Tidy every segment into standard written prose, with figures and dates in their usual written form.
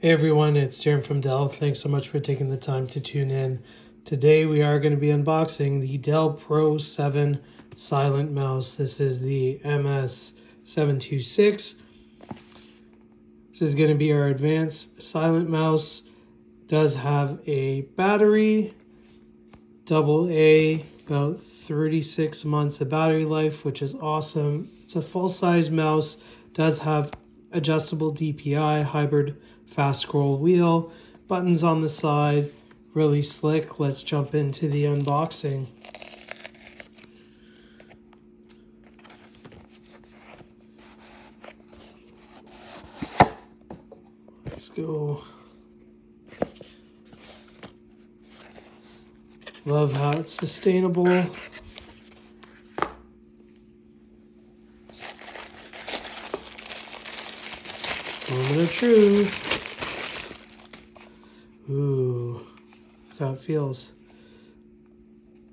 Hey everyone, it's Darren from Dell. Thanks so much for taking the time to tune in. Today we are going to be unboxing the Dell Pro 7 Silent Mouse. This is the MS726. This is going to be our advanced silent mouse. Does have a battery, AA, about 36 months of battery life, which is awesome. It's a full-size mouse. Does have adjustable DPI, hybrid fast scroll wheel, buttons on the side, really slick. Let's jump into the unboxing. Let's go. Love how it's sustainable. Moment of truth. Ooh, how it feels.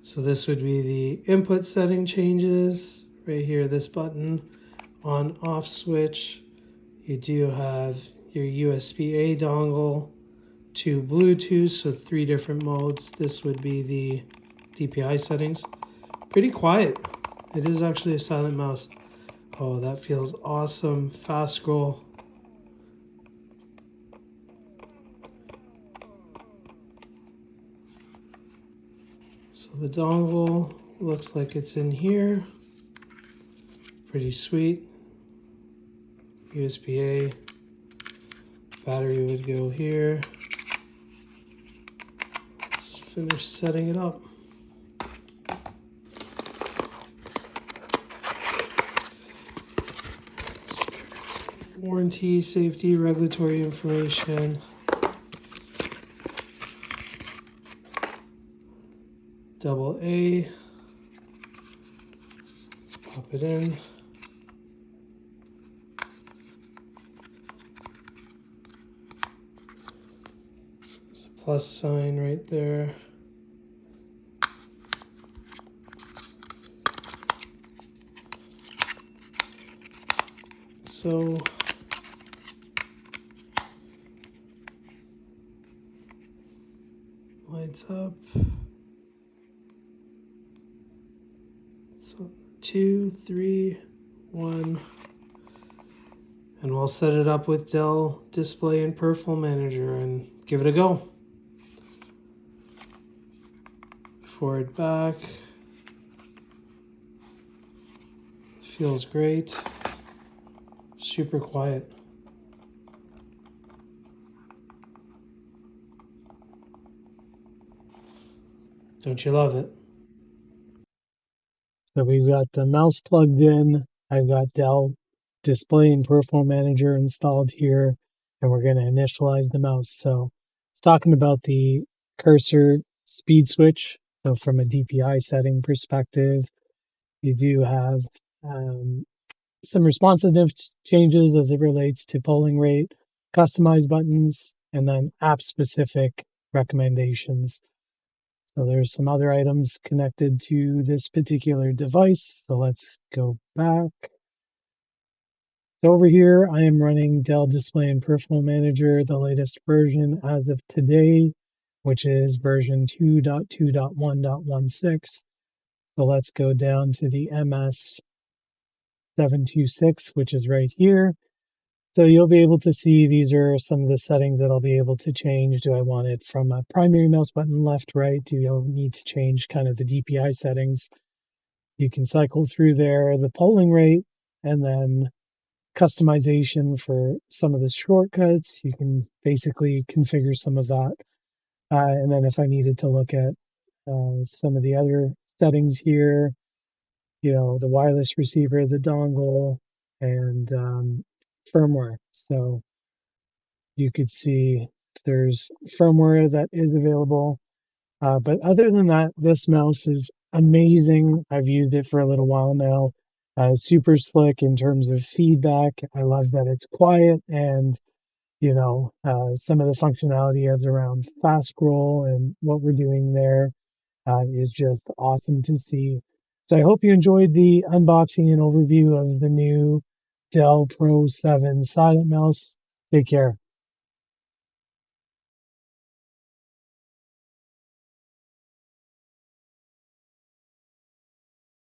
So this would be the input setting changes. Right here, this button, on off switch. You do have your USB-A dongle, to Bluetooth, so 3 different modes. This would be the DPI settings. Pretty quiet. It is actually a silent mouse. Oh, that feels awesome. Fast scroll. So the dongle looks like it's in here. Pretty sweet. USB-A. Battery would go here. Let's finish setting it up. Warranty, safety, regulatory information. AA. Let's pop it in. There's a plus sign right there. So lights up. So 2, 3, 1. And we'll set it up with Dell Display and Peripheral Manager and give it a go. Forward back. Feels great. Super quiet. Don't you love it? So we've got the mouse plugged in. I've got Dell Display and Peripheral Manager installed here, and we're going to initialize the mouse. So it's talking about the cursor speed switch. So from a DPI setting perspective, you do have some responsiveness changes as it relates to polling rate, customized buttons, and then app-specific recommendations. So there's some other items connected to this particular device. So let's go back. So over here, I am running Dell Display and Peripheral Manager, the latest version as of today, which is version 2.2.1.16. So let's go down to the MS726, which is right here. So you'll be able to see these are some of the settings that I'll be able to change. Do I want it from a primary mouse button left, right? Do you need to change kind of the DPI settings? You can cycle through there, the polling rate, and then customization for some of the shortcuts. You can basically configure some of that. And then if I needed to look at some of the other settings here, you know, the wireless receiver, the dongle, and firmware. So you could see there's firmware that is available. But other than that, this mouse is amazing. I've used it for a little while now. Super slick in terms of feedback. I love that it's quiet, and you know, some of the functionality as around fast scroll and what we're doing there is just awesome to see. So I hope you enjoyed the unboxing and overview of the new Dell Pro 7 Silent Mouse. Take care.